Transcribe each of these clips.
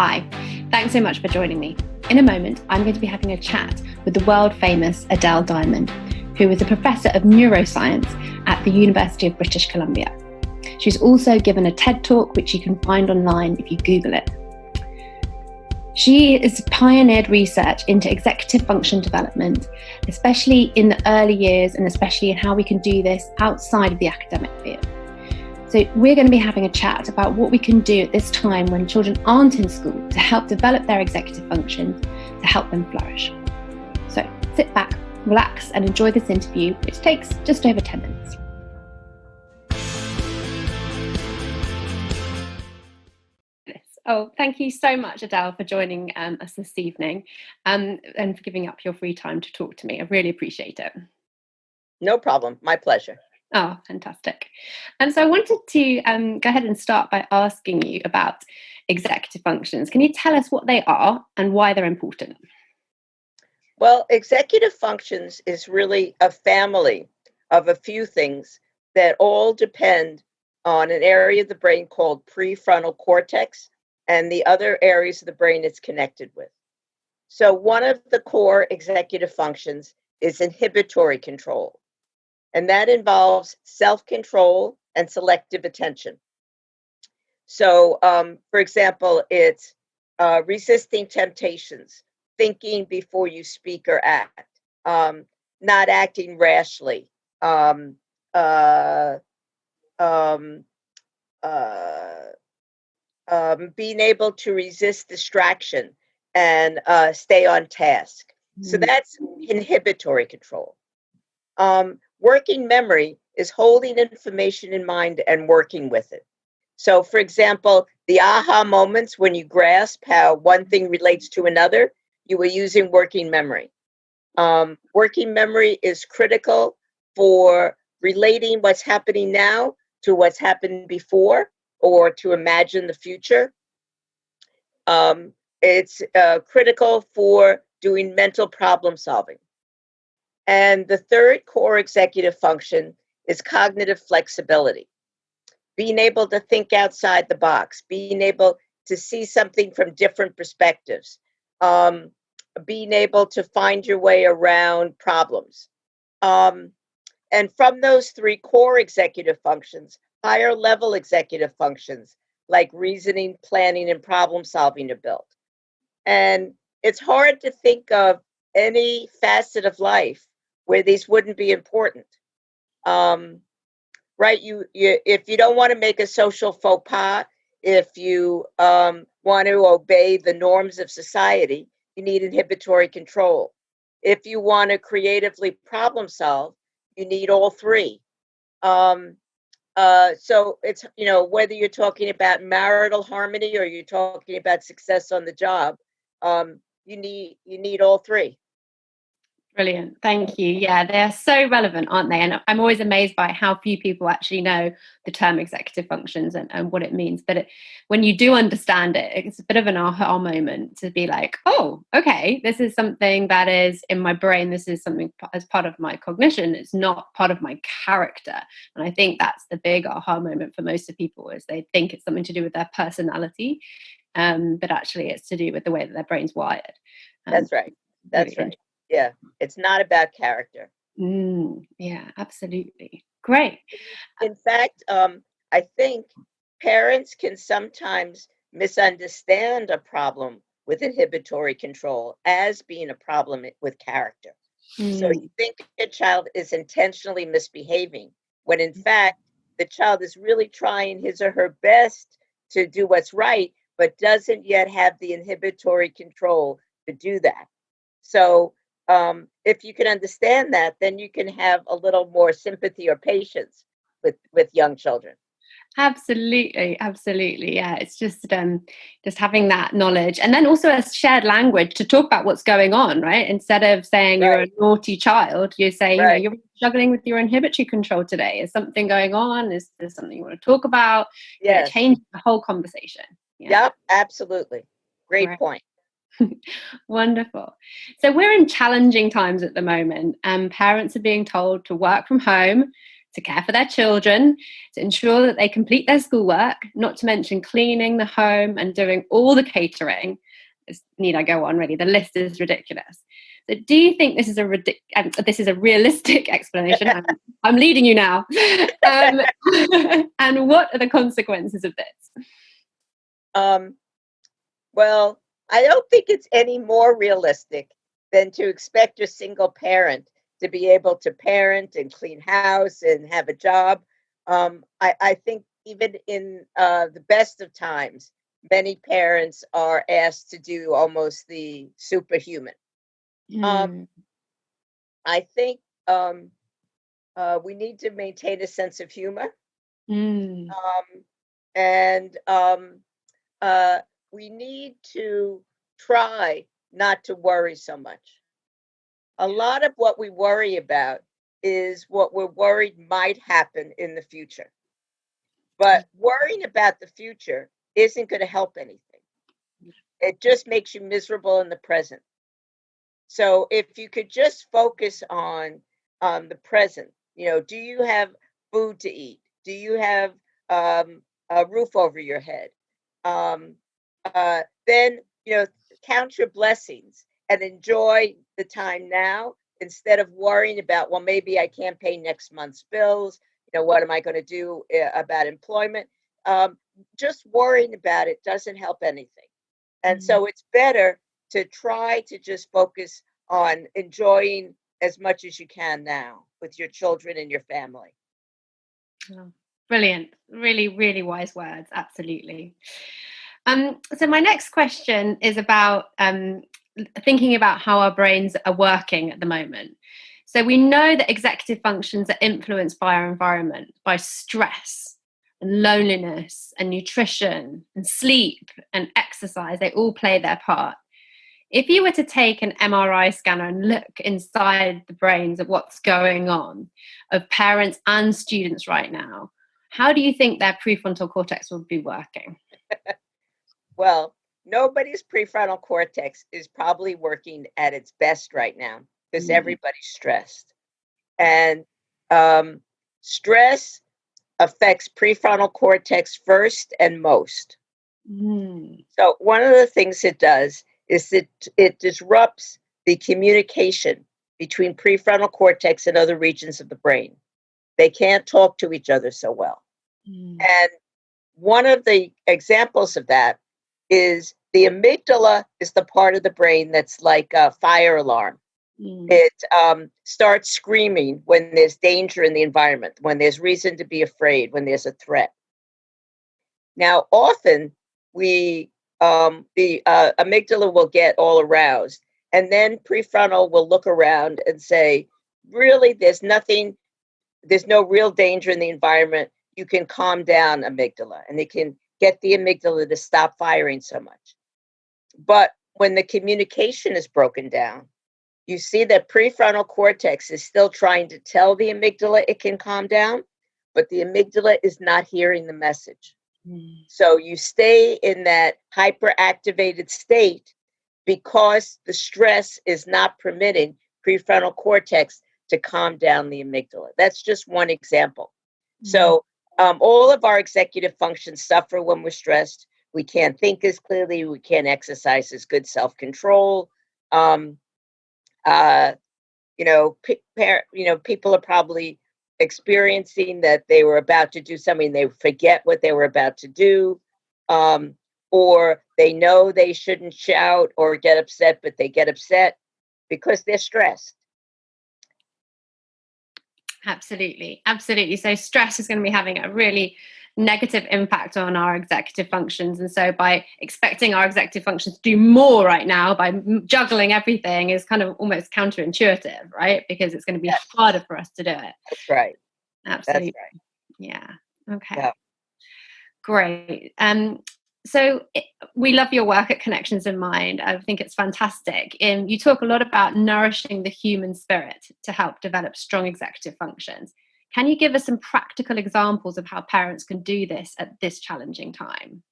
Hi, thanks so much for joining me. In a moment, I'm going to be having a chat with the world famous Adele Diamond, who is a professor of neuroscience at the University of British Columbia. She's also given a TED Talk, which you can find online if you Google it. She has pioneered research into executive function development, especially in the early years and especially in how we can do this outside of the academic field. So we're going to be having a chat about what we can do at this time when children aren't in school to help develop their executive functions, to help them flourish. So sit back, relax and enjoy this interview, which takes just over 10 minutes. Oh, thank you so much, Adele, for joining us this evening and for giving up your free time to talk to me. I really appreciate it. No problem. My pleasure. Oh, fantastic. And so I wanted to go ahead and start by asking you about executive functions. Can you tell us what they are and why they're important? Well, executive functions is really a family of a few things that all depend on an area of the brain called prefrontal cortex and the other areas of the brain it's connected with. So one of the core executive functions is inhibitory control, and that involves self-control and selective attention. So, for example, it's resisting temptations, thinking before you speak or act, not acting rashly, um, uh, um, being able to resist distraction and stay on task. So that's inhibitory control. Working memory is holding information in mind and working with it. So, for example, the aha moments when you grasp how one thing relates to another, you were using working memory. Working memory is critical for relating what's happening now to what's happened before or to imagine the future. It's critical for doing mental problem solving. And the third core executive function is cognitive flexibility. Being able to think outside the box, being able to see something from different perspectives, being able to find your way around problems. And from those three core executive functions, higher level executive functions like reasoning, planning, and problem solving are built. And it's hard to think of any facet of life where these wouldn't be important. Right? You if you don't want to make a social faux pas, if you want to obey the norms of society, you need inhibitory control. If you want to creatively problem solve, you need all three. So it's, whether you're talking about marital harmony or you're talking about success on the job, you need all three. Brilliant. Thank you. Yeah, they're so relevant, aren't they? And I'm always amazed by how few people actually know the term executive functions and what it means. But when you do understand it, it's a bit of an aha moment to be like, oh, okay, this is something that is in my brain. This is something as part of my cognition. It's not part of my character. And I think that's the big aha moment for most of people is they think it's something to do with their personality, but actually it's to do with the way that their brain's wired. That's right. That's right. Yeah, it's not about character. Yeah, absolutely. Great. In fact, I think parents can sometimes misunderstand a problem with inhibitory control as being a problem with character. So you think a child is intentionally misbehaving, when in fact, the child is really trying his or her best to do what's right, but doesn't yet have the inhibitory control to do that. So if you can understand that, then you can have a little more sympathy or patience with young children. Absolutely, absolutely. Yeah, it's just having that knowledge, and then also a shared language to talk about what's going on, right? Instead of saying you're a naughty child, you say, you're struggling with your inhibitory control today. Is something going on? Is there something you want to talk about? Yes. Change the whole conversation. Yep, absolutely. Great point. Wonderful. So we're in challenging times at the moment, and parents are being told to work from home, to care for their children, to ensure that they complete their schoolwork, not to mention cleaning the home and doing all the catering. Need I go on? Really, the list is ridiculous. So, do you think this is a realistic explanation? I'm leading you now. And what are the consequences of this? Well, I don't think it's any more realistic than to expect a single parent to be able to parent and clean house and have a job. I think even in the best of times, many parents are asked to do almost the superhuman. I think we need to maintain a sense of humor, and we need to try not to worry so much. A lot of what we worry about is what we're worried might happen in the future. But worrying about the future isn't going to help anything. It just makes you miserable in the present. So if you could just focus on the present, do you have food to eat? Do you have a roof over your head? Then, count your blessings and enjoy the time now instead of worrying about, well, maybe I can't pay next month's bills. What am I going to do about employment? Just worrying about it doesn't help anything. And so it's better to try to just focus on enjoying as much as you can now with your children and your family. Oh, brilliant. Really, really wise words. Absolutely. So my next question is about thinking about how our brains are working at the moment. So we know that executive functions are influenced by our environment, by stress and loneliness and nutrition and sleep and exercise. They all play their part. If you were to take an MRI scanner and look inside the brains of what's going on of parents and students right now, how do you think their prefrontal cortex will be working? Well, nobody's prefrontal cortex is probably working at its best right now because everybody's stressed. And stress affects prefrontal cortex first and most. So one of the things it does is that it disrupts the communication between prefrontal cortex and other regions of the brain. They can't talk to each other so well. And one of the examples of that is the amygdala is the part of the brain that's like a fire alarm. It starts screaming when there's danger in the environment, when there's reason to be afraid, when there's a threat. Now, often the amygdala will get all aroused, and then prefrontal will look around and say, really, there's no real danger in the environment. You can calm down, amygdala, and it can get the amygdala to stop firing so much. But when the communication is broken down, you see that prefrontal cortex is still trying to tell the amygdala it can calm down, but the amygdala is not hearing the message. So you stay in that hyperactivated state because the stress is not permitting prefrontal cortex to calm down the amygdala. That's just one example. So all of our executive functions suffer when we're stressed. We can't think as clearly. We can't exercise as good self-control. People are probably experiencing that they were about to do something, they forget what they were about to do, or they know they shouldn't shout or get upset, but they get upset because they're stressed. Absolutely. So stress is going to be having a really negative impact on our executive functions. And so by expecting our executive functions to do more right now, by juggling everything, is kind of almost counterintuitive, right? Because it's going to be harder for us to do it. That's right. Absolutely. That's right. Yeah. Okay. Yeah. Great. So we love your work at Connections in Mind. I think it's fantastic. You talk a lot about nourishing the human spirit to help develop strong executive functions. Can you give us some practical examples of how parents can do this at this challenging time?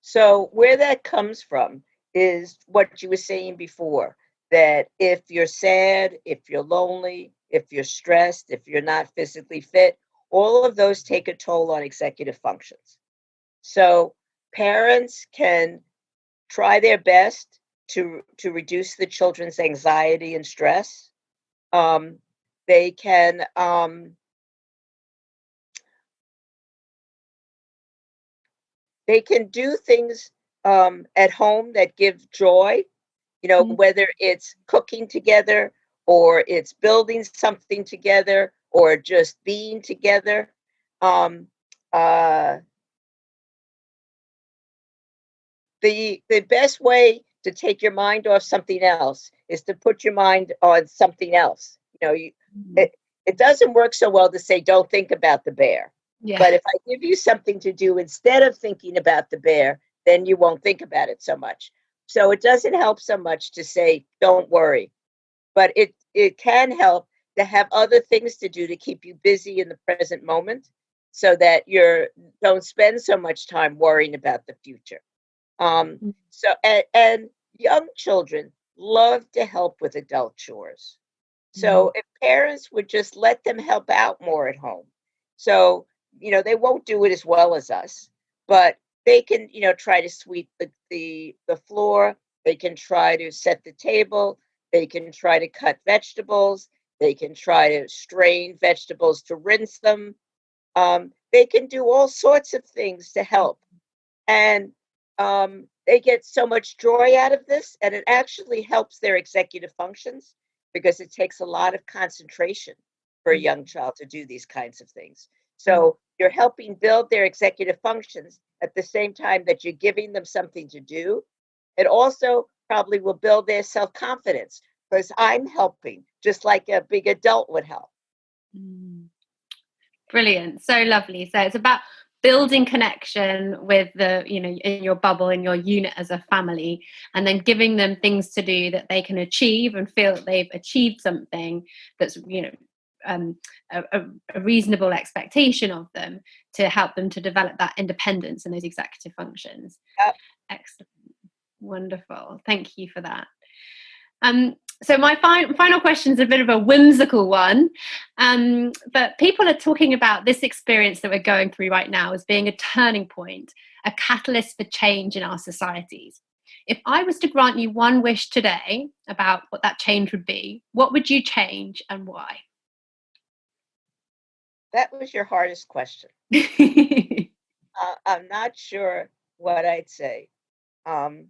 So where that comes from is what you were saying before, that if you're sad, if you're lonely, if you're stressed, if you're not physically fit, all of those take a toll on executive functions. So parents can try their best to reduce the children's anxiety and stress. Um, they can they can do things at home that give joy. You know, whether it's cooking together or it's building something together or just being together. Um, uh, the best way to take your mind off something else is to put your mind on something else. You know, it, it doesn't work so well to say don't think about the bear. Yeah. But if I give you something to do instead of thinking about the bear, then you won't think about it so much. So it doesn't help so much to say don't worry, but it can help to have other things to do to keep you busy in the present moment so that you don't spend so much time worrying about the future. And young children love to help with adult chores. So if parents would just let them help out more at home, so they won't do it as well as us, but they can try to sweep the floor. They can try to set the table. They can try to cut vegetables. They can try to strain vegetables to rinse them. They can do all sorts of things to help. And they get so much joy out of this, and it actually helps their executive functions because it takes a lot of concentration for a young child to do these kinds of things. So you're helping build their executive functions at the same time that you're giving them something to do. It also probably will build their self-confidence because I'm helping just like a big adult would help. Brilliant. So lovely. So it's about building connection with in your bubble, in your unit as a family, and then giving them things to do that they can achieve and feel that they've achieved something that's a reasonable expectation of them, to help them to develop that independence and those executive functions. Yep. Excellent. Wonderful. Thank you for that. So my final question is a bit of a whimsical one, but people are talking about this experience that we're going through right now as being a turning point, a catalyst for change in our societies. If I was to grant you one wish today about what that change would be, what would you change and why? That was your hardest question. I'm not sure what I'd say. Um,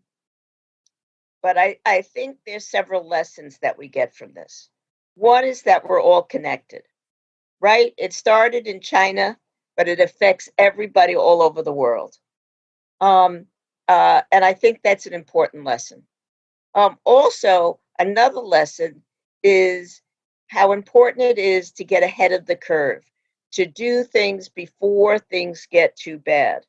But I think there's several lessons that we get from this. One is that we're all connected, right? It started in China, but it affects everybody all over the world. And I think that's an important lesson. Also, another lesson is how important it is to get ahead of the curve, to do things before things get too bad.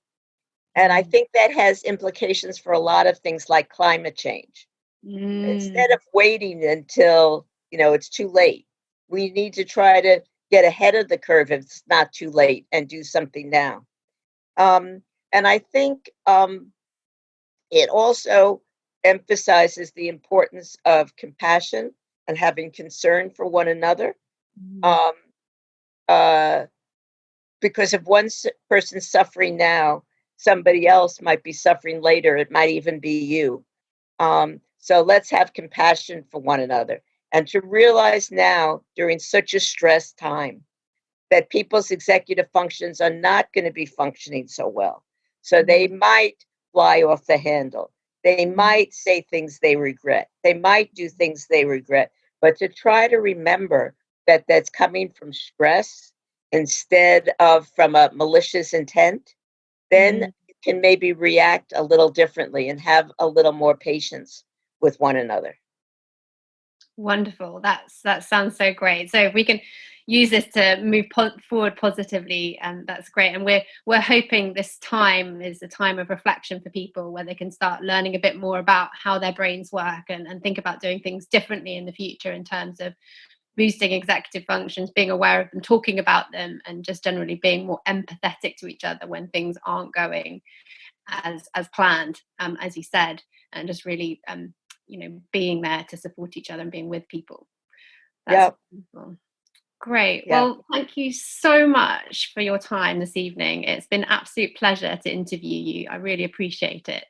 And I think that has implications for a lot of things like climate change. Instead of waiting until it's too late, we need to try to get ahead of the curve if it's not too late and do something now. And I think it also emphasizes the importance of compassion and having concern for one another. Um, uh, because if one person's suffering now, somebody else might be suffering later. It might even be you. So let's have compassion for one another and to realize now during such a stressed time that people's executive functions are not going to be functioning so well. So they might fly off the handle. They might say things they regret. They might do things they regret. But to try to remember that that's coming from stress instead of from a malicious intent, then you can maybe react a little differently and have a little more patience with one another. Wonderful. That sounds so great. So if we can use this to move forward positively, and that's great. And we're hoping this time is a time of reflection for people where they can start learning a bit more about how their brains work, and think about doing things differently in the future in terms of boosting executive functions, being aware of them, talking about them, and just generally being more empathetic to each other when things aren't going as planned, as you said, and just really being there to support each other and being with people. That's Yeah. wonderful. Great. Yeah. Well, thank you so much for your time this evening. It's been an absolute pleasure to interview you. I really appreciate it.